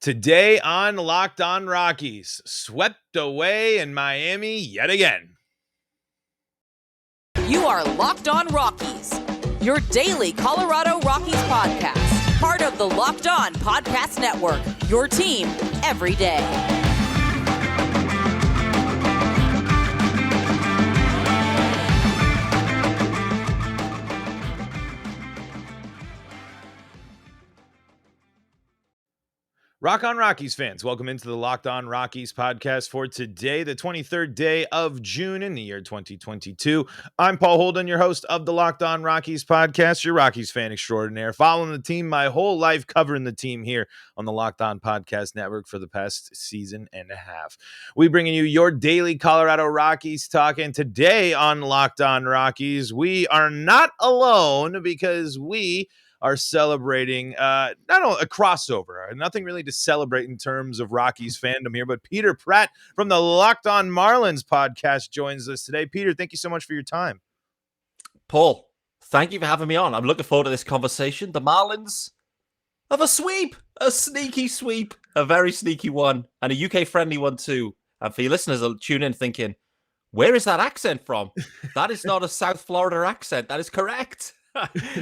Today on Locked On Rockies, swept away in Miami yet again. You are Locked On Rockies, your daily Colorado Rockies podcast. Part of the Locked On Podcast Network, your team every day. Rock on Rockies fans, welcome into the Locked On Rockies podcast for today, the 23rd day of June in the year 2022. I'm Paul Holden, your host of the Locked On Rockies podcast, your Rockies fan extraordinaire, following the team my whole life, covering the team here on the Locked On Podcast Network for the past season and a half. We bringing you your daily Colorado Rockies talk, and today on Locked On Rockies, we are not alone because we are celebrating not only a crossover, nothing really to celebrate in terms of Rockies fandom here, but Peter Pratt from the Locked On Marlins podcast joins us today. Peter, thank you so much for your time. Paul, thank you for having me on. I'm looking forward to this conversation. The Marlins have a sweep, a sneaky sweep, a very sneaky one, and a UK-friendly one too. And for your listeners, they'll tune in thinking, where is that accent from? That is not a South Florida accent. That is correct.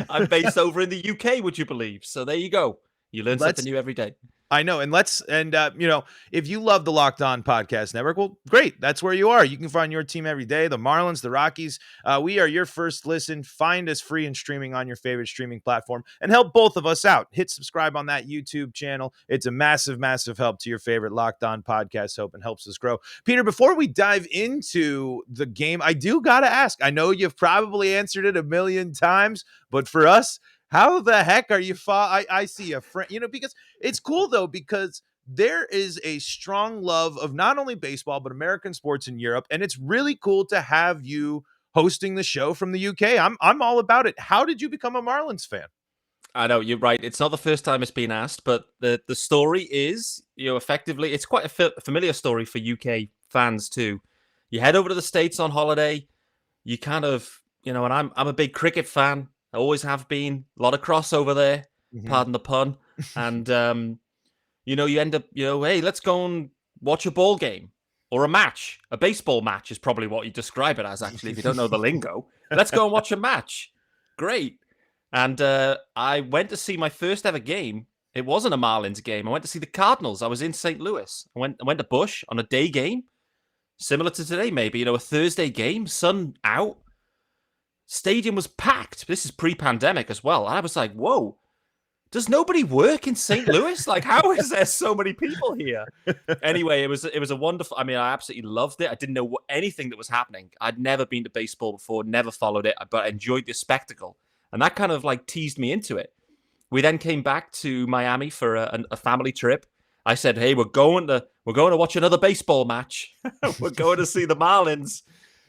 I'm based over in the UK, would you believe? So there you go. You learn something new every day. I know. And if you love the Locked On Podcast Network, well, great. That's where you are. You can find your team every day. The Marlins, the Rockies. We are your first listen. Find us free and streaming on your favorite streaming platform and help both of us out. Hit subscribe on that YouTube channel. It's a massive, massive help to your favorite Locked On Podcast hope and helps us grow. Peter, before we dive into the game, I do got to ask. I know you've probably answered it a million times, but for us, how the heck are you? I see a friend, because it's cool though, because there is a strong love of not only baseball, but American sports in Europe. And it's really cool to have you hosting the show from the UK. I'm all about it. How did you become a Marlins fan? I know, you're right. It's not the first time it's been asked, but the story is, effectively, it's quite a familiar story for UK fans too. You head over to the States on holiday, you kind of, and I'm a big cricket fan. I always have been. A lot of crossover there, pardon the pun. And, you end up, hey, let's go and watch a ball game or a match. A baseball match is probably what you describe it as, actually, if you don't know the lingo. Let's go and watch a match. Great. And I went to see my first ever game. It wasn't a Marlins game. I went to see the Cardinals. I was in St. Louis. I went to Busch on a day game, similar to today, maybe, a Thursday game, sun out. Stadium was packed. This is pre-pandemic as well. I was like, whoa, does nobody work in St. Louis? Like, how is there so many people here? Anyway, it was a wonderful, I absolutely loved it. I didn't know anything that was happening. I'd never been to baseball before, never followed it, but I enjoyed the spectacle. And that kind of teased me into it. We then came back to Miami for a family trip. I said, hey, we're going to watch another baseball match. We're going to see the Marlins.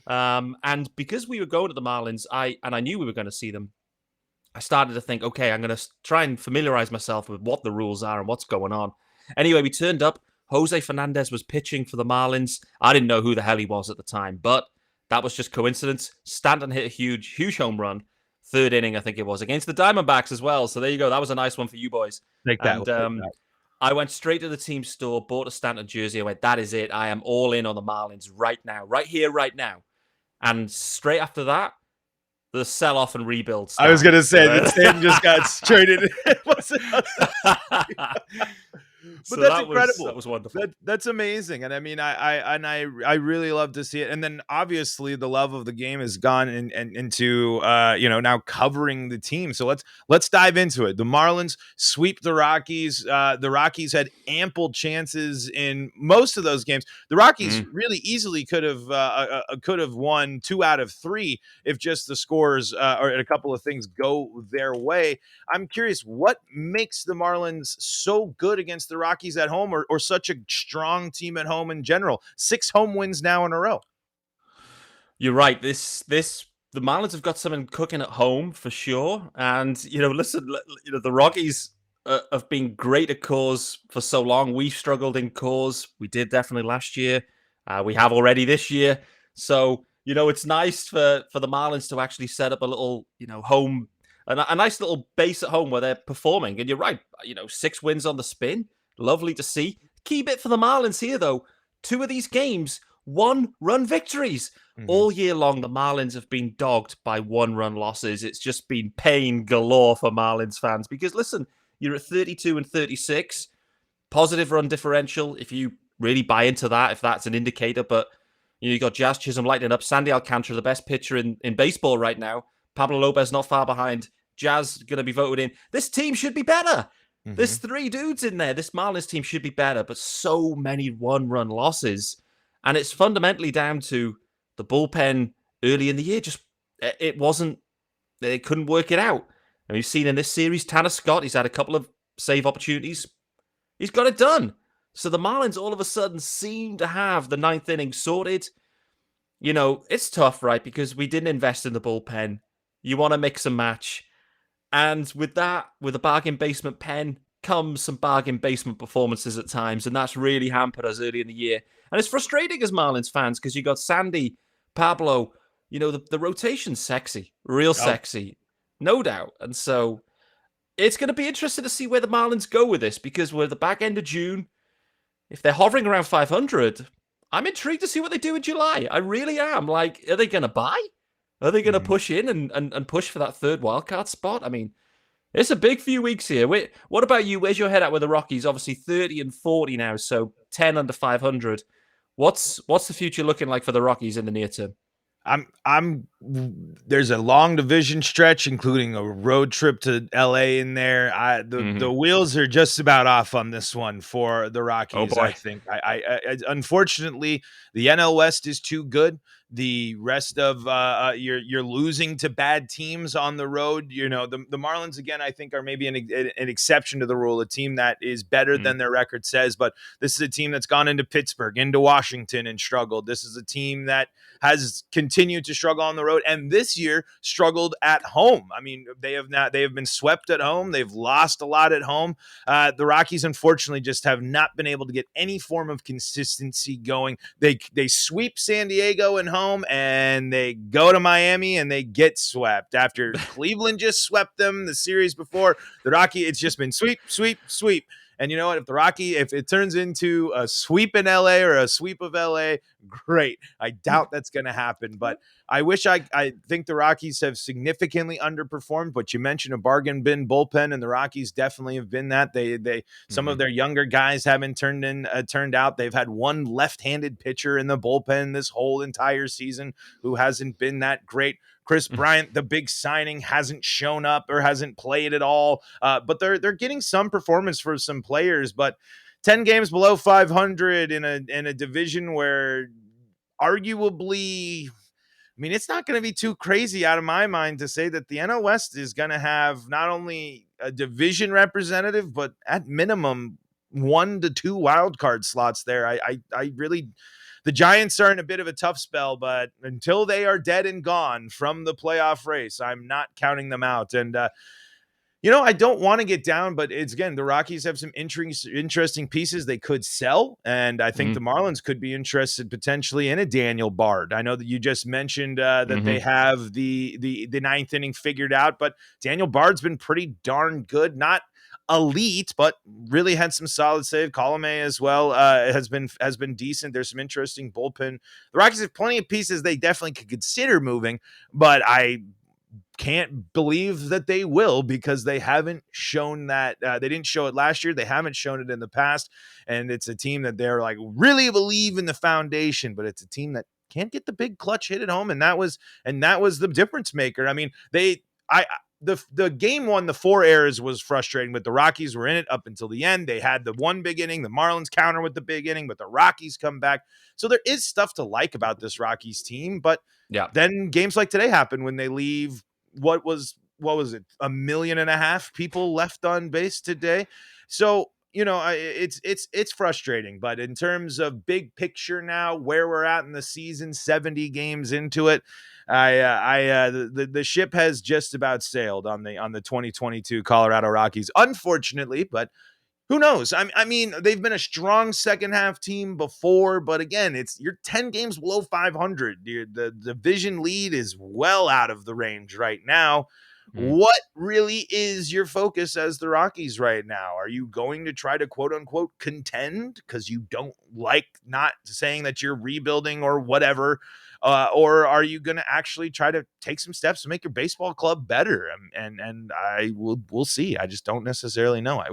And because we were going to the Marlins, I knew we were going to see them, I started to think, okay, I'm going to try and familiarize myself with what the rules are and what's going on. Anyway, we turned up. Jose Fernandez was pitching for the Marlins. I didn't know who the hell he was at the time, but that was just coincidence. Stanton hit a huge home run. Third inning, I think it was, against the Diamondbacks as well. So there you go. That was a nice one for you boys. Take that. I went straight to the team store, bought a Stanton jersey. I went, that is it. I am all in on the Marlins right now, right here, right now. And straight after that, the sell-off and rebuild started. I was going to say, the Stanton just got straight in. But that's incredible. That was wonderful. That's amazing. And I really love to see it. And then obviously the love of the game has gone into now covering the team. So let's dive into it. The Marlins sweep the Rockies. The Rockies had ample chances in most of those games. The Rockies really easily could have won 2 out of 3 if just the scores or a couple of things go their way. I'm curious, what makes the Marlins so good against the Rockies at home, or such a strong team at home in general? 6 home wins now in a row. You're right. The Marlins have got something cooking at home for sure. And, listen, the Rockies have been great at cause for so long. We've struggled in cause. We did definitely last year. We have already this year. So, it's nice for the Marlins to actually set up a little, home, a nice little base at home where they're performing. And you're right, 6 wins on the spin. Lovely to see. Key bit for the Marlins here, though. 2 of these games, 1-run victories. Mhm. All year long, the Marlins have been dogged by 1-run losses. It's just been pain galore for Marlins fans because, listen, you're at 32 and 36, positive run differential. If you really buy into that, if that's an indicator, but you got Jazz Chisholm lighting up, Sandy Alcantara, the best pitcher in baseball right now. Pablo Lopez not far behind. Jazz going to be voted in. This team should be better. There's Mhm. 3 dudes in there. This Marlins team should be better, but so many 1-run losses. And it's fundamentally down to the bullpen early in the year. Just, it wasn't, they couldn't work it out. And we've seen in this series, Tanner Scott, he's had a couple of save opportunities. He's got it done. So the Marlins all of a sudden seem to have the 9th inning sorted. It's tough, right? Because we didn't invest in the bullpen. You want to mix and match. And with that, with a bargain basement pen, comes some bargain basement performances at times. And that's really hampered us early in the year. And it's frustrating as Marlins fans because you got Sandy, Pablo, the rotation's sexy, real Oh, sexy, no doubt. And so it's going to be interesting to see where the Marlins go with this because we're at the back end of June. If they're hovering around 500, I'm intrigued to see what they do in July. I really am. Like, are they going to buy? Are they going to mhm. push in and push for that third wildcard spot? I mean, it's a big few weeks here. Wait, what about you? Where's your head at with the Rockies? Obviously 30 and 40 now, so 10 under 500. What's the future looking like for the Rockies in the near term? I'm there's a long division stretch, including a road trip to LA in there. The Mm-hmm. wheels are just about off on this one for the Oh Rockies. I boy. think. Unfortunately, the NL West is too good. The rest of you're losing to bad teams on the road. The Marlins again. I think are maybe an exception to the rule. A team that is better Mm-hmm. than their record says, but this is a team that's gone into Pittsburgh, into Washington, and struggled. This is a team that has continued to struggle on the road, and this year struggled at home. I mean, they have been swept at home. They've lost a lot at home. The Rockies, unfortunately, just have not been able to get any form of consistency going. They sweep San Diego at home, and they go to Miami, and they get swept after Cleveland just swept them the series before. The Rocky, it's just been sweep, sweep, sweep. And you know what? If it turns into a sweep in LA or a sweep of LA, great. I doubt that's going to happen, but I think the Rockies have significantly underperformed. But you mentioned a bargain bin bullpen, and the Rockies definitely have been that. Some Mm-hmm. of their younger guys haven't turned out. They've had one left-handed pitcher in the bullpen this whole entire season who hasn't been that great. Chris Bryant, the big signing, hasn't shown up or hasn't played at all. But they're getting some performance for some players. But 10 games below 500 in a division where arguably, I mean, it's not going to be too crazy out of my mind to say that the NL West is going to have not only a division representative, but at minimum 1 to 2 wild card slots there. I really, the Giants are in a bit of a tough spell, but until they are dead and gone from the playoff race, I'm not counting them out. And I don't want to get down, but it's again, the Rockies have some interesting pieces they could sell. And I think the Marlins could be interested potentially in a Daniel Bard. I know that you just mentioned that Mm-hmm. they have the ninth inning figured out, but Daniel Bard's been pretty darn good. Not elite, but really had some solid save. Colome as well has been decent. There's some interesting bullpen. The Rockies have plenty of pieces they definitely could consider moving, but I can't believe that they will because they haven't shown that they didn't show it last year. They haven't shown it in the past. And it's a team that they're like really believe in the foundation, but it's a team that can't get the big clutch hit at home. And that was the difference maker. I mean, the game one, the 4 errors was frustrating, but the Rockies were in it up until the end. They had the one big inning, the Marlins counter with the big inning, but the Rockies come back. So there is stuff to like about this Rockies team, but Yeah. then games like today happen when they leave what was it, 1.5 million people left on base today. So it's frustrating, but in terms of big picture now, where we're at in the season, 70 games into it, the ship has just about sailed on the 2022 Colorado Rockies, unfortunately, but who knows? I mean, they've been a strong second half team before, but again, you're 10 games below 500. The division lead is well out of the range right now. Mm. What really is your focus as the Rockies right now? Are you going to try to quote unquote contend because you don't like not saying that you're rebuilding or whatever? Or are you going to actually try to take some steps to make your baseball club better? And we'll see. I just don't necessarily know.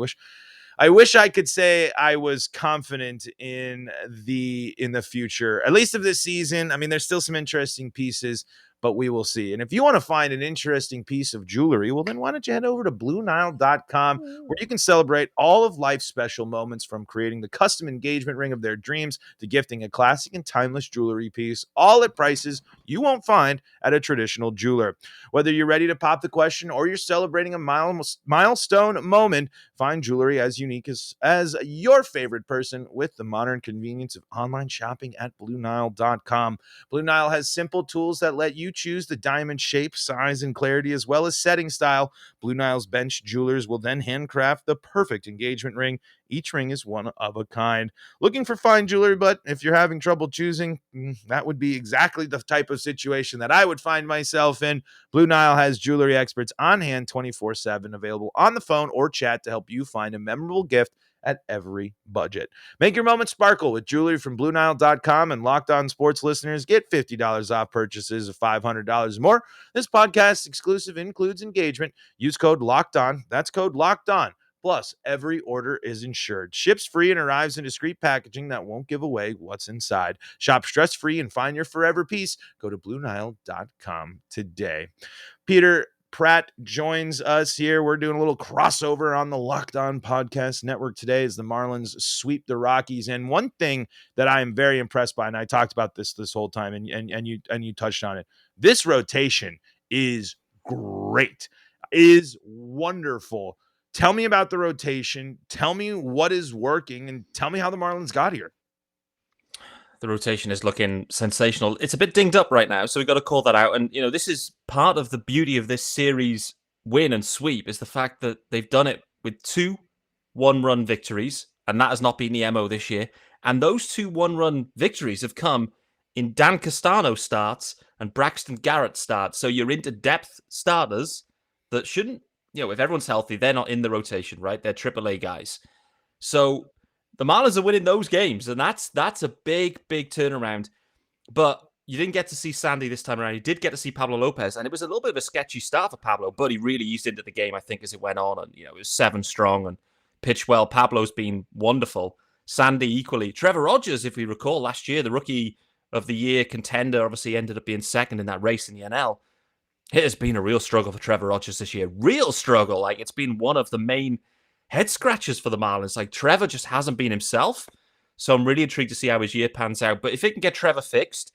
I wish I could say I was confident in the future, at least of this season. I mean, there's still some interesting pieces, but we will see. And if you want to find an interesting piece of jewelry, well, then why don't you head over to BlueNile.com, where you can celebrate all of life's special moments, from creating the custom engagement ring of their dreams to gifting a classic and timeless jewelry piece, all at prices you won't find at a traditional jeweler. Whether you're ready to pop the question or you're celebrating a milestone moment, find jewelry as unique as your favorite person with the modern convenience of online shopping at BlueNile.com. Blue Nile has simple tools that let you choose the diamond shape, size, and clarity, as well as setting style. Blue Nile's bench jewelers will then handcraft the perfect engagement ring. Each ring is one of a kind. Looking for fine jewelry, but if you're having trouble choosing, that would be exactly the type of situation that I would find myself in. Blue Nile has jewelry experts on hand 24/7, available on the phone or chat to help you find a memorable gift at every budget. Make your moment sparkle with jewelry from BlueNile.com, and Locked On Sports listeners get $50 off purchases of $500 or more. This podcast exclusive includes engagement. Use code Locked On. That's code Locked On. Plus, every order is insured, ships free, and arrives in discreet packaging that won't give away what's inside. Shop stress-free and find your forever piece. Go to BlueNile.com today. Peter Pratt joins us here. We're doing a little crossover on the Locked On Podcast Network today as the Marlins sweep the Rockies. And one thing that I am very impressed by, and I talked about this whole time, and you touched on it, this rotation is great, is wonderful. Tell me about the rotation. Tell me what is working, and tell me how the Marlins got here. The rotation is looking sensational. It's a bit dinged up right now, so we've got to call that out. And, this is part of the beauty of this series win and sweep, is the fact that they've done it with 2 one-run victories, and that has not been the MO this year. And those 2 one-run victories have come in Dan Castano starts and Braxton Garrett starts. So you're into depth starters that shouldn't, if everyone's healthy, they're not in the rotation, right? They're AAA guys. So the Marlins are winning those games, and that's a big, big turnaround. But you didn't get to see Sandy this time around. You did get to see Pablo Lopez, and it was a little bit of a sketchy start for Pablo, but he really eased into the game, I think, as it went on. And, it was 7 strong and pitched well. Pablo's been wonderful. Sandy equally. Trevor Rogers, if we recall, last year, the Rookie of the Year contender, obviously ended up being second in that race in the NL. It has been a real struggle for Trevor Rogers this year. Real struggle. Like, it's been one of the main head scratchers for the Marlins. Like, Trevor just hasn't been himself. So I'm really intrigued to see how his year pans out. But if it can get Trevor fixed,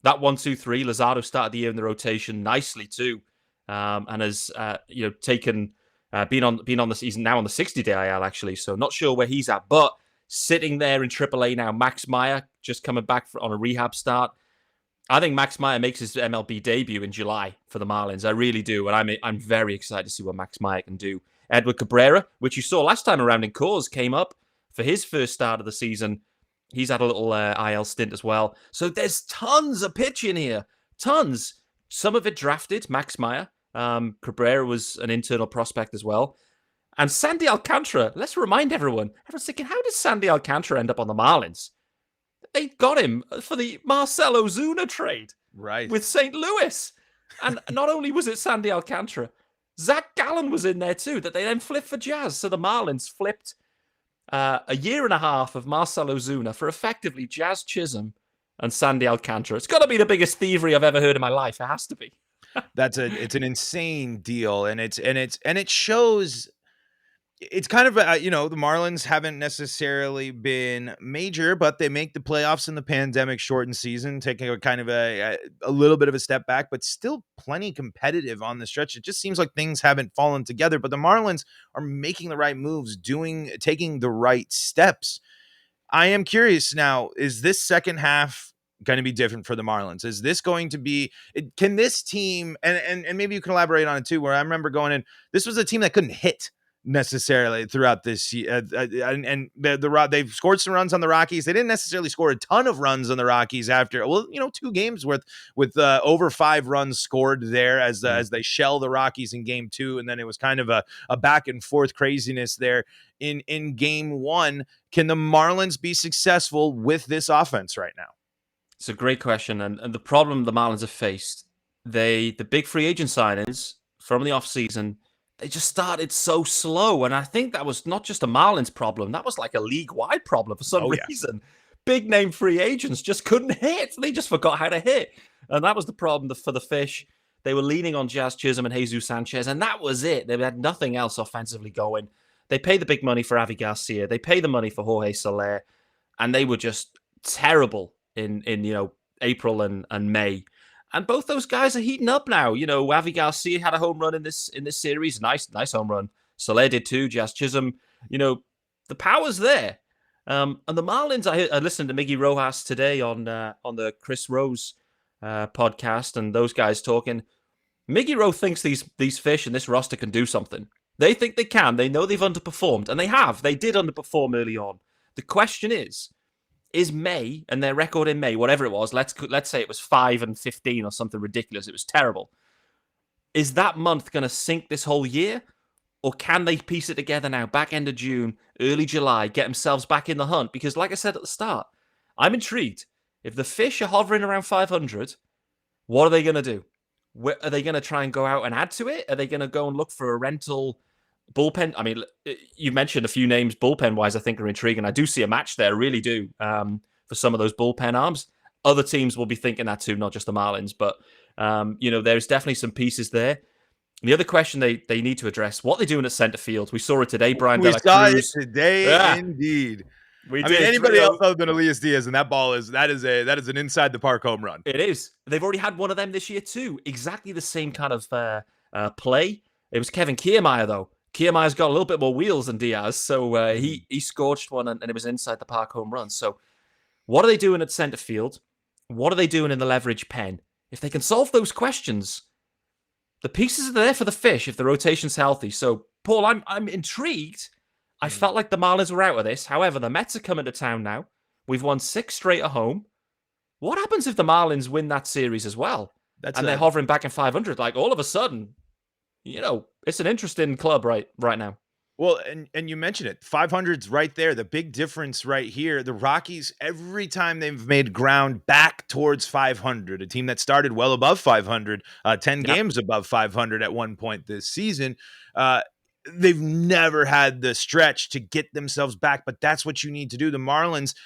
that 1-2-3, Luzardo started the year in the rotation nicely too, and has taken been on the season now on the 60-day IL actually. So not sure where he's at, but sitting there in AAA now, Max Meyer just coming back on a rehab start. I think Max Meyer makes his MLB debut in July for the Marlins. I really do, and I'm very excited to see what Max Meyer can do. Edward Cabrera, which you saw last time around in Coors, came up for his first start of the season. He's had a little IL stint as well. So there's tons of pitching here. Tons. Some of it drafted, Max Meyer. Cabrera was an internal prospect as well. And Sandy Alcantara, let's remind everyone. Everyone's thinking, how did Sandy Alcantara end up on the Marlins? They got him for the Marcell Ozuna trade. Right. With St. Louis. And not only was it Sandy Alcantara, Zach Gallen was in there too, that they then flipped for Jazz. So the Marlins flipped a year and a half of Marcell Ozuna for effectively Jazz Chisholm and Sandy Alcantara. It's got to be the biggest thievery I've ever heard in my life. It has to be. It's an insane deal, and it shows. It's kind of the Marlins haven't necessarily been major, but they make the playoffs in the pandemic shortened season, taking a kind of a little bit of a step back, but still plenty competitive on the stretch. It just seems like things haven't fallen together, but the Marlins are making the right moves, taking the right steps. I am curious now, is this second half going to be different for the Marlins? Is this going to be, can this team, and maybe you can elaborate on it too, where I remember going in, this was a team that couldn't hit. necessarily throughout this year. And they've scored some runs on the Rockies. They didn't necessarily score a ton of runs on the Rockies after, 2 games worth with over 5 runs scored there as they shell the Rockies in game 2. And then it was kind of a back and forth craziness there in game 1. Can the Marlins be successful with this offense right now? It's a great question. And the problem the Marlins have faced, the big free agent signings from the offseason, they just started so slow. And I think that was not just a Marlins problem. That was like a league-wide problem for some reason. Big name free agents just couldn't hit. They just forgot how to hit. And that was the problem for the Fish. They were leaning on Jazz Chisholm and Jesus Sanchez, and that was it. They had nothing else offensively going. They pay the big money for Avi Garcia. They pay the money for Jorge Soler. And they were just terrible in April and May. And both those guys are heating up now. Avi Garcia had a home run in this series. Nice home run. Soler did too. Jazz Chisholm. The power's there. And the Marlins, I listened to Miggy Rojas today on the Chris Rose podcast, and those guys talking. Miggy Rowe thinks these Fish and this roster can do something. They think they can. They know they've underperformed, and they have. They did underperform early on. The question is May and their record in May, whatever it was, let's say it was 5-15 or something ridiculous. It was terrible. Is that month going to sink this whole year? Or can they piece it together now, back end of June, early July, get themselves back in the hunt? Because like I said at the start, I'm intrigued. If the Fish are hovering around 500, what are they going to do? Are they going to try and go out and add to it? Are they going to go and look for a rental bullpen? I mean, you mentioned a few names bullpen-wise I think are intriguing. I do see a match there, really do, for some of those bullpen arms. Other teams will be thinking that too, not just the Marlins. But, there's definitely some pieces there. The other question they need to address, what they're doing at center field. We saw it today, Brian De La Cruz. We saw it today, indeed. Anybody else other than Elias Diaz, and that is an inside the park home run. It is. They've already had one of them this year too. Exactly the same kind of play. It was Kevin Kiermaier though. Kiermaier's got a little bit more wheels than Diaz, so he scorched one and it was inside the park home run. So what are they doing at center field? What are they doing in the leverage pen? If they can solve those questions, the pieces are there for the Fish if the rotation's healthy. So, Paul, I'm intrigued. I felt like the Marlins were out of this. However, the Mets are coming to town now. We've won 6 straight at home. What happens if the Marlins win that series as well? They're hovering back in 500. Like, all of a sudden, it's an interesting club right now. Well, and you mentioned it. 500's right there. The big difference right here. The Rockies, every time they've made ground back towards 500, a team that started well above 500, 10 games above 500 at one point this season, they've never had the stretch to get themselves back. But that's what you need to do. The Marlins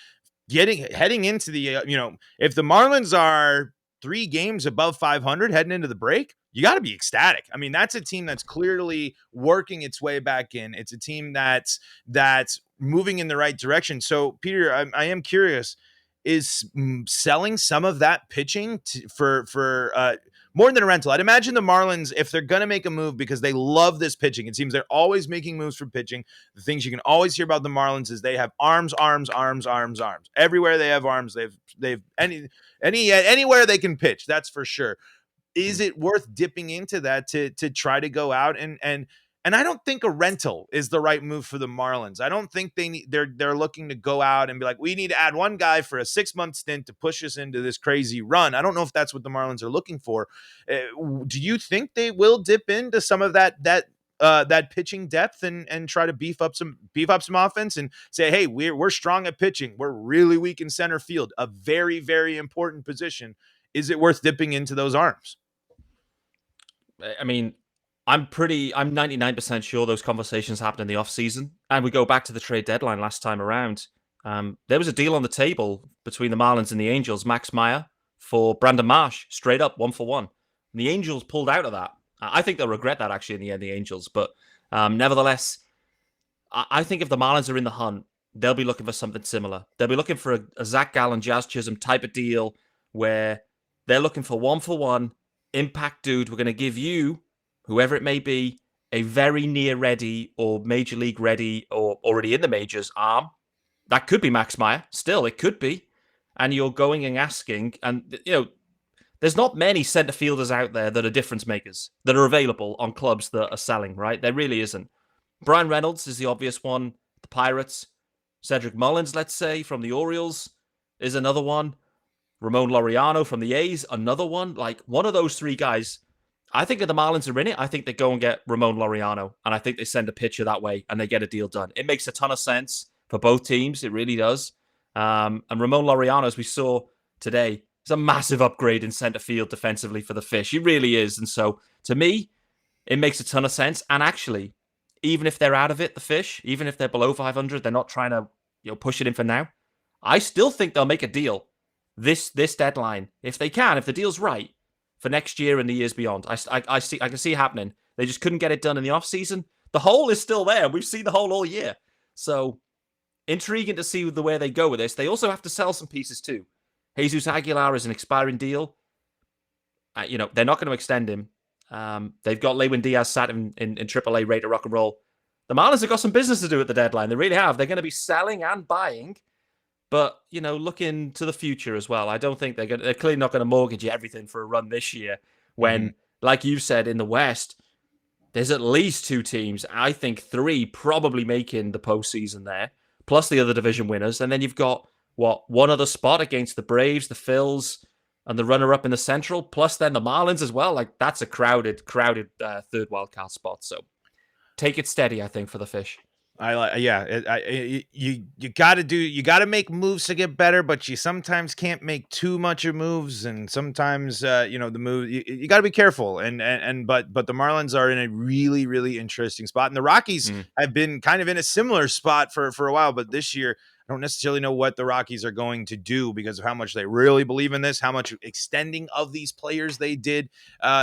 heading into the, if the Marlins are 3 games above 500 heading into the break, you got to be ecstatic. I mean, that's a team that's clearly working its way back in. It's a team that's moving in the right direction. So, Peter, I am curious, is selling some of that pitching for more than a rental? I'd imagine the Marlins, if they're going to make a move because they love this pitching, it seems they're always making moves for pitching. The things you can always hear about the Marlins is they have arms. Everywhere they have arms, they've anywhere they can pitch. That's for sure. Is it worth dipping into that to try to go out and I don't think a rental is the right move for the Marlins. I don't think they're looking to go out and be like, we need to add one guy for a 6-month stint to push us into this crazy run. I don't know if that's what the Marlins are looking for. Do you think they will dip into some of that pitching depth and try to beef up some offense and say, hey, we're strong at pitching. We're really weak in center field, a very, very important position. Is it worth dipping into those arms? I mean, I'm 99% sure those conversations happened in the offseason. And we go back to the trade deadline last time around. There was a deal on the table between the Marlins and the Angels, Max Meyer for Brandon Marsh, straight up 1-for-1. And the Angels pulled out of that. I think they'll regret that actually in the end, the Angels. But nevertheless, I think if the Marlins are in the hunt, they'll be looking for something similar. They'll be looking for a Zach Gallen, Jazz Chisholm type of deal where they're looking for 1-for-1 impact dude. We're going to give you, whoever it may be, a very near ready or major league ready or already in the majors arm. That could be Max Meyer. Still, it could be. And you're going and asking, and there's not many center fielders out there that are difference makers that are available on clubs that are selling, right? There really isn't. Brian Reynolds is the obvious one. The Pirates. Cedric Mullins, let's say, from the Orioles is another one. Ramon Laureano from the A's, another one. Like, one of those three guys, I think if the Marlins are in it, I think they go and get Ramon Laureano, and I think they send a pitcher that way, and they get a deal done. It makes a ton of sense for both teams. It really does. And Ramon Laureano, as we saw today, is a massive upgrade in center field defensively for the Fish. He really is. And so, to me, it makes a ton of sense. And actually, even if they're out of it, the Fish, even if they're below 500, they're not trying to push it in for now. I still think they'll make a deal this deadline if they can, if the deal's right for next year and the years beyond. I can see it happening. They just couldn't get it done in the offseason. The hole is still there. We've seen the hole all year. So intriguing to see the way they go with this. They also have to sell some pieces too. Jesus Aguilar is an expiring deal. They're not going to extend him. They've got Lewin Diaz sat in AAA ready to rock and roll. The Marlins have got some business to do at the deadline. They really have. They're going to be selling and buying, but looking to the future as well. I don't think they're clearly not going to mortgage everything for a run this year. When, like you said, in the West, there's at least two teams. I think three probably making the postseason there, plus the other division winners, and then you've got one other spot against the Braves, the Phils, and the runner-up in the Central, plus then the Marlins as well. Like, that's a crowded third wildcard spot. So take it steady, I think, for the Fish. You got to make moves to get better, but you sometimes can't make too much of moves, and sometimes the move you got to be careful. But the Marlins are in a really, really interesting spot, and the Rockies have been kind of in a similar spot for a while, but this year I don't necessarily know what the Rockies are going to do because of how much they really believe in this, how much extending of these players they did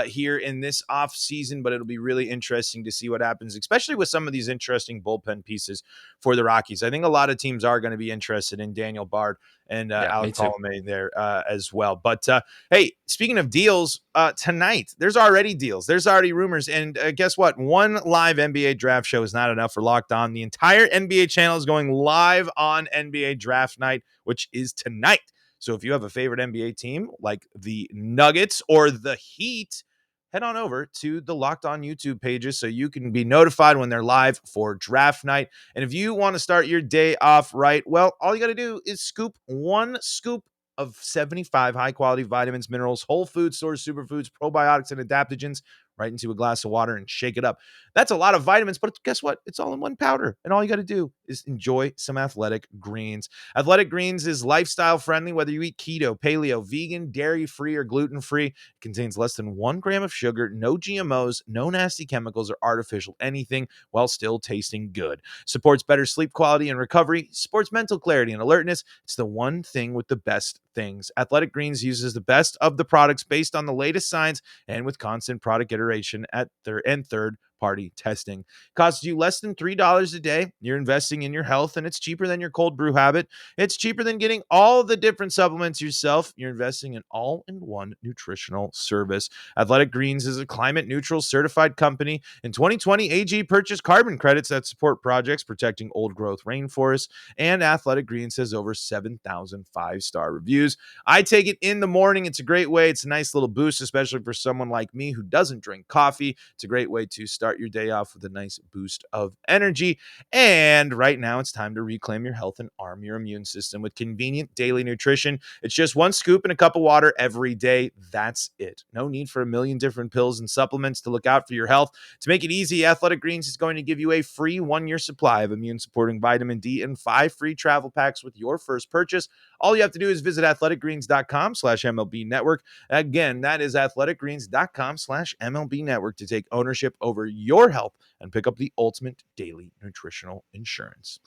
here in this offseason. But it'll be really interesting to see what happens, especially with some of these interesting bullpen pieces for the Rockies. I think a lot of teams are going to be interested in Daniel Bard and Alec Colomé there as well. But hey, speaking of deals, tonight, there's already deals. There's already rumors. And guess what? One live NBA draft show is not enough for Locked On. The entire NBA channel is going live on NBA draft night, which is tonight. So if you have a favorite NBA team like the Nuggets or the Heat, head on over to the Locked On YouTube pages so you can be notified when they're live for draft night. And if you want to start your day off right, well, all you got to do is scoop one scoop of 75 high-quality vitamins, minerals, whole food source superfoods, probiotics, and adaptogens right into a glass of water and shake it up. That's a lot of vitamins, but guess what? It's all in one powder. And all you got to do is enjoy some Athletic Greens. Athletic Greens is lifestyle friendly, whether you eat keto, paleo, vegan, dairy-free, or gluten-free. It contains less than 1 gram of sugar, no GMOs, no nasty chemicals or artificial anything, while still tasting good. Supports better sleep quality and recovery, supports mental clarity and alertness. It's the one thing with the best things. Athletic Greens uses the best of the products based on the latest science and with constant product iteration at third-party testing. Costs you less than $3 a day. You're investing in your health, and it's cheaper than your cold brew habit. It's cheaper than getting all the different supplements yourself. You're investing in all-in-one nutritional service. Athletic Greens is a climate-neutral certified company. In 2020, AG purchased carbon credits that support projects protecting old-growth rainforests, and Athletic Greens has over 7,000 five-star reviews. I take it in the morning. It's a great way. It's a nice little boost, especially for someone like me who doesn't drink coffee. It's a great way to start your day off with a nice boost of energy. And right now, it's time to reclaim your health and arm your immune system with convenient daily nutrition. It's just one scoop and a cup of water every day. That's it. No need for a million different pills and supplements to look out for your health. To make it easy, Athletic Greens is going to give you a free 1-year supply of immune-supporting vitamin D and 5 free travel packs with your first purchase. All you have to do is visit athleticgreens.com/MLB network. Again, that is athleticgreens.com/MLB network to take ownership over your health and pick up the ultimate daily nutritional insurance.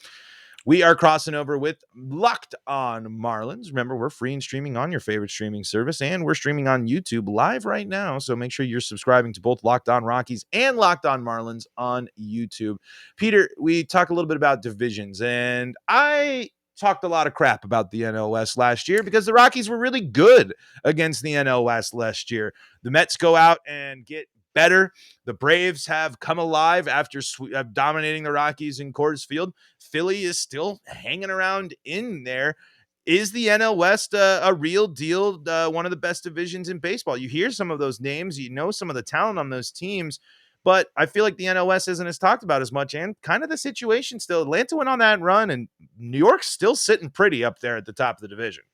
We are crossing over with Locked On Marlins. Remember, we're free and streaming on your favorite streaming service, and we're streaming on YouTube live right now. So make sure you're subscribing to both Locked On Rockies and Locked On Marlins on YouTube. Peter, we talk a little bit about divisions, and I talked a lot of crap about the NL West last year because the Rockies were really good against the NL West last year. The Mets go out and get better. The Braves have come alive after dominating the Rockies in Coors Field. Philly is still hanging around in there. Is the NL West a real deal, one of the best divisions in baseball? You hear some of those names, you know some of the talent on those teams, but I feel like the NL West isn't as talked about as much, and kind of the situation still. Atlanta went on that run, and New York's still sitting pretty up there at the top of the division.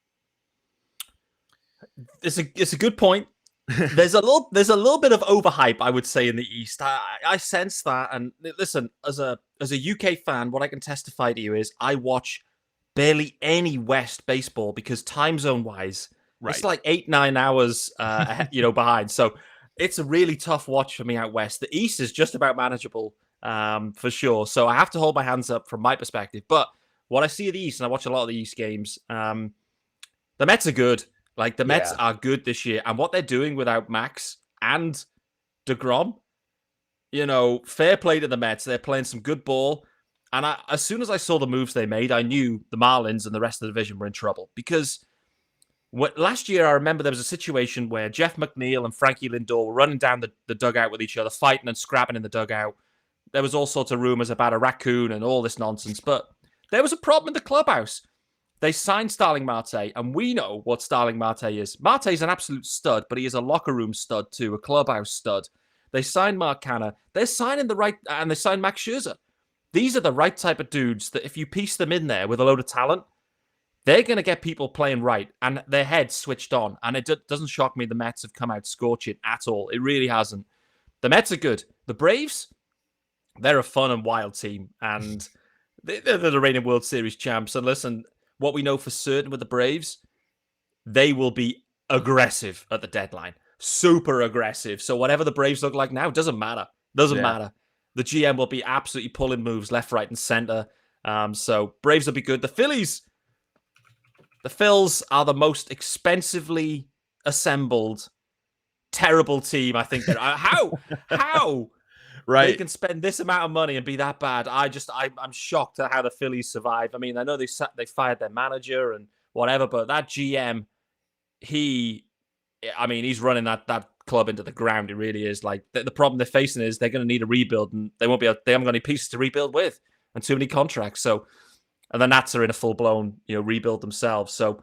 It's a good point. There's a little bit of overhype, I would say, in the East. I sense that, and listen, as a UK fan, what I can testify to you is I watch barely any West baseball because time zone wise, Right. it's like 8-9 hours, behind. So it's a really tough watch for me out West. The East is just about manageable, for sure. So I have to hold my hands up from my perspective. But what I see of the East, and I watch a lot of the East games, the Mets are good. Like, the Mets are good this year. And what they're doing without Max and DeGrom, fair play to the Mets. They're playing some good ball. And as soon as I saw the moves they made, I knew the Marlins and the rest of the division were in trouble. Because last year, I remember there was a situation where Jeff McNeil and Frankie Lindor were running down the dugout with each other, fighting and scrapping in the dugout. There was all sorts of rumors about a raccoon and all this nonsense. But there was a problem in the clubhouse. They signed Starling Marte, and we know what Starling Marte is. Marte is an absolute stud, but he is a locker room stud too, a clubhouse stud. They signed Mark Canha. They're signing and they signed Max Scherzer. These are the right type of dudes that if you piece them in there with a load of talent, they're going to get people playing right and their heads switched on. And it doesn't shock me the Mets have come out scorching at all. It really hasn't. The Mets are good. The Braves, they're a fun and wild team, and they're the reigning World Series champs. And listen, what we know for certain with the Braves, they will be aggressive at the deadline. Super aggressive. So whatever the Braves look like now, doesn't matter. Doesn't matter. The GM will be absolutely pulling moves left, right, and center. So Braves will be good. The Phillies are the most expensively assembled, terrible team. I think they're how Right. they can spend this amount of money and be that bad. I'm shocked at how the Phillies survive. I mean, I know they fired their manager and whatever, but that GM, he's running that club into the ground. It really is. Like, the problem they're facing is they're going to need a rebuild, and they haven't got any pieces to rebuild with, and too many contracts. So, and the Nats are in a full blown rebuild themselves. So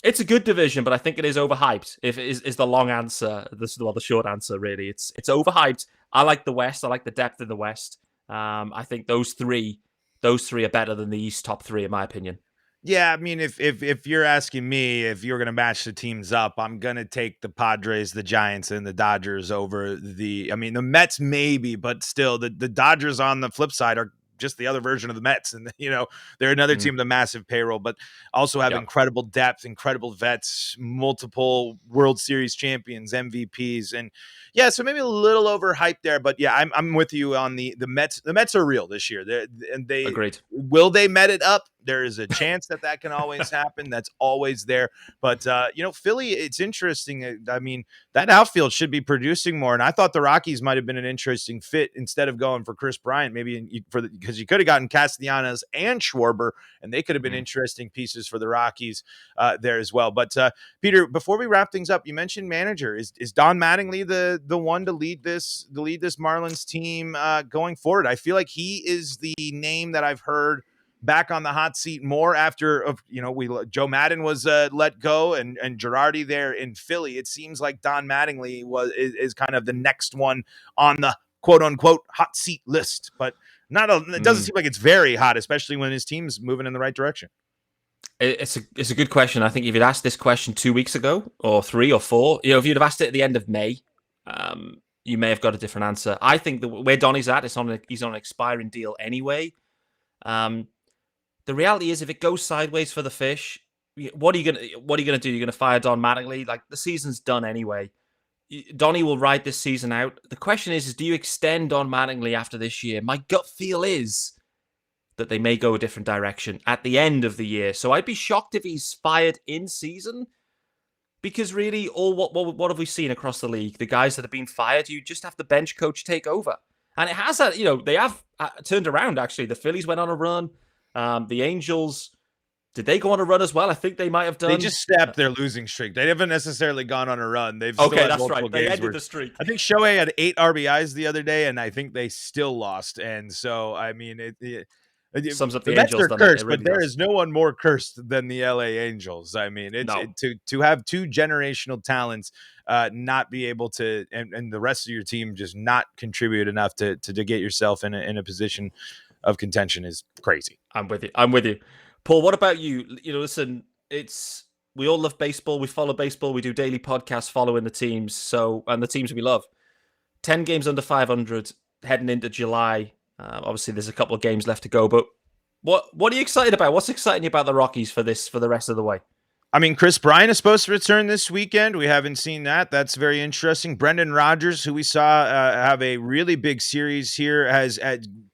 it's a good division, but I think it is overhyped. If it is the long answer, the short answer really, it's overhyped. I like the West. I like the depth in the West. I think those three are better than the East top three, in my opinion. Yeah, I mean, if you're asking me if you're going to match the teams up, I'm going to take the Padres, the Giants, and the Dodgers over the Mets maybe, but still the Dodgers on the flip side are just the other version of the Mets. And, they're another team with a massive payroll, but also have incredible depth, incredible vets, multiple World Series champions, MVPs. And yeah, so maybe a little overhyped there, but yeah, I'm with you on the Mets. The Mets are real this year. They agreed. Will they Met it up? There is a chance that can always happen. That's always there. But, Philly, it's interesting. I mean, that outfield should be producing more. And I thought the Rockies might have been an interesting fit instead of going for Chris Bryant, maybe because you could have gotten Castellanos and Schwarber, and they could have been interesting pieces for the Rockies there as well. But, Peter, before we wrap things up, you mentioned manager. Is Don Mattingly the one to lead this Marlins team going forward? I feel like he is the name that I've heard back on the hot seat more after Joe Madden was let go and Girardi there in Philly. It seems like Don Mattingly is kind of the next one on the quote unquote hot seat list, but it doesn't seem like it's very hot, especially when his team's moving in the right direction. It's a good question. I think if you'd asked this question 2 weeks ago or 3 or 4, if you'd have asked it at the end of May, you may have got a different answer. I think where Donnie's at, he's on an expiring deal anyway. The reality is, if it goes sideways for the Fish, what are you gonna do? You're gonna fire Don Mattingly? Like, the season's done anyway. Donnie will ride this season out. The question is do you extend Don Mattingly after this year? My gut feel is that they may go a different direction at the end of the year. So I'd be shocked if he's fired in season, because really, what have we seen across the league? The guys that have been fired, you just have the bench coach take over, and it has that. They have turned around. Actually, the Phillies went on a run. The Angels, did they go on a run as well? I think they might have done. They just snapped their losing streak. They haven't necessarily gone on a run. They've that's right. They ended the streak. I think Shohei had 8 RBIs the other day, and I think they still lost. And so, I mean, Sums up The the Mets Angels, are doesn't it? It cursed, but really there does. is no one more cursed than the LA Angels. I mean, it's No. to have two generational talents not be able to, and the rest of your team just not contribute enough to get yourself in a position of contention is crazy. I'm with you. I'm with you. Paul, what about you? You know, listen, we all love baseball. We follow baseball. We do daily podcasts following the teams. And the teams we love. 10 games under 500 heading into July. Obviously, there's a couple of games left to go, but what are you excited about? What's exciting you about the Rockies for the rest of the way? I mean, Chris Bryant is supposed to return this weekend. We haven't seen that. That's very interesting. Brendan Rodgers, who we saw have a really big series here, has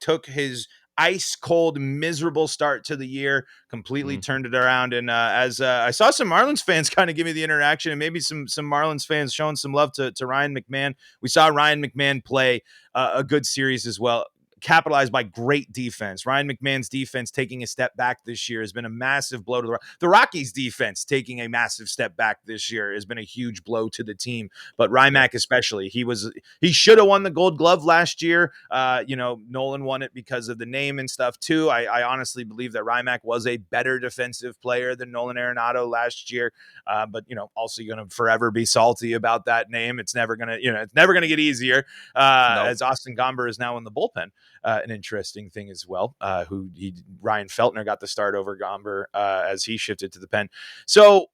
took his ice cold, miserable start to the year, completely turned it around. And as I saw some Marlins fans kind of give me the interaction, and maybe some Marlins fans showing some love to Ryan McMahon. We saw Ryan McMahon play a good series as well, capitalized by great defense. Ryan McMahon's defense taking a step back this year has been a massive blow to the Rockies defense taking a massive step back this year has been a huge blow to the team. But Rymack especially, he should have won the Gold Glove last year. Nolan won it because of the name and stuff too. I honestly believe that Rymack was a better defensive player than Nolan Arenado last year. But also going to forever be salty about that name. It's never going to get easier. No. As Austin Gomber is now in the bullpen. An interesting thing as well. Ryan Feltner got the start over Gomber as he shifted to the pen. So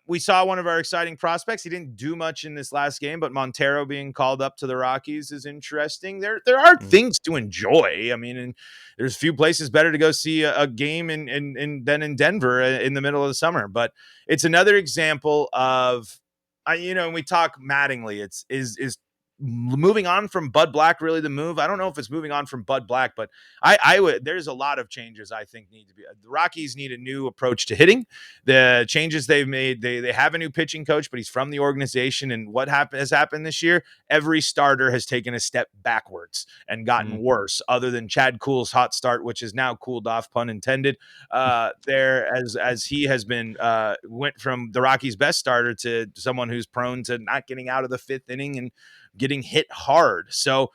we saw one of our exciting prospects. He didn't do much in this last game, but Montero being called up to the Rockies is interesting. There are things to enjoy. I mean, and there's few places better to go see a game than in Denver in the middle of the summer. But it's another example of, and we talk Mattingly. Is moving on from Bud Black really the move? I don't know if it's moving on from Bud Black, but I would. There's a lot of changes I think need to be. The Rockies need a new approach to hitting. The changes they've made, they have a new pitching coach, but he's from the organization. And what has happened this year? Every starter has taken a step backwards and gotten worse. Other than Chad Kuhl's hot start, which is now cooled off, pun intended. There as he has been went from the Rockies' best starter to someone who's prone to not getting out of the fifth inning and getting hit hard. So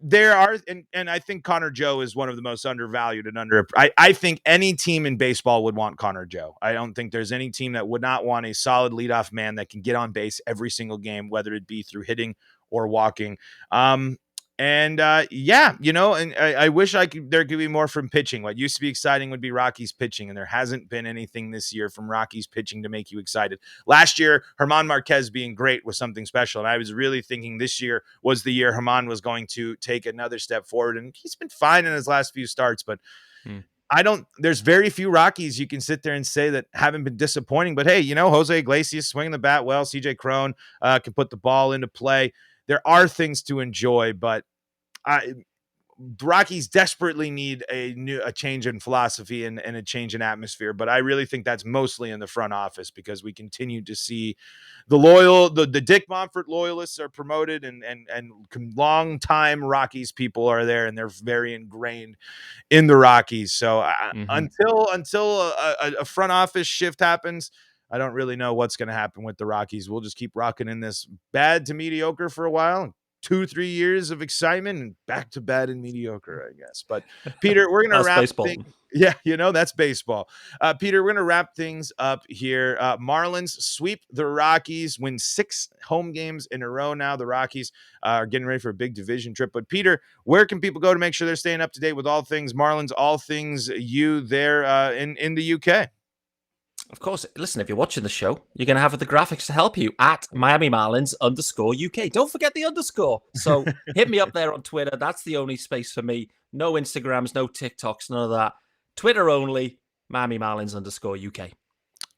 there are, and I think Connor Joe is one of the most undervalued and I think any team in baseball would want Connor Joe. I don't think there's any team that would not want a solid leadoff man that can get on base every single game, whether it be through hitting or walking. And I wish there could be more from pitching. What used to be exciting would be Rockies pitching, and there hasn't been anything this year from Rockies pitching to make you excited. Last year, German Marquez being great was something special, and I was really thinking this year was the year German was going to take another step forward, and he's been fine in his last few starts, but there's very few Rockies you can sit there and say that haven't been disappointing, but hey, Jose Iglesias swinging the bat well, CJ Cron can put the ball into play. There are things to enjoy, but the Rockies desperately need a change in philosophy and a change in atmosphere. But I really think that's mostly in the front office because we continue to see the Dick Monfort loyalists are promoted and long time Rockies people are there and they're very ingrained in the Rockies. So until a front office shift happens, I don't really know what's going to happen with the Rockies. We'll just keep rocking in this bad to mediocre for a while. 2-3 years of excitement and back to bad and mediocre, I guess. But Peter, we're going to wrap baseball. Yeah, that's baseball. Peter, we're going to wrap things up here. Marlins sweep the Rockies, win 6 home games in a row now. The Rockies are getting ready for a big division trip. But Peter, where can people go to make sure they're staying up to date with all things Marlins, all things you there in the UK? Of course, listen, if you're watching the show, you're going to have the graphics to help you at Miami Marlins _UK. Don't forget the underscore. So hit me up there on Twitter. That's the only space for me. No Instagrams, no TikToks, none of that. Twitter only, Miami Marlins _UK.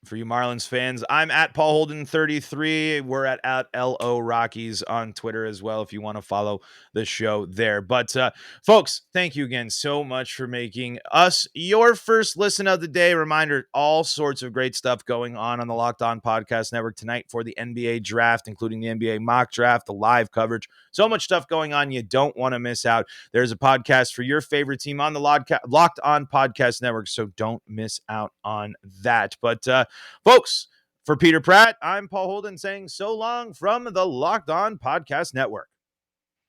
For you Marlins fans, I'm at Paul Holden 33. We're at LO Rockies on Twitter as well if you want to follow the show there. But folks, thank you again so much for making us your first listen of the day. Reminder, all sorts of great stuff going on the Locked On Podcast Network tonight for the NBA draft, including the NBA mock draft, the live coverage. So much stuff going on you don't want to miss out. There's a podcast for your favorite team on the Locked On Podcast Network, so don't miss out on that. But folks, for Peter Pratt, I'm Paul Holden saying so long from the Locked On Podcast Network.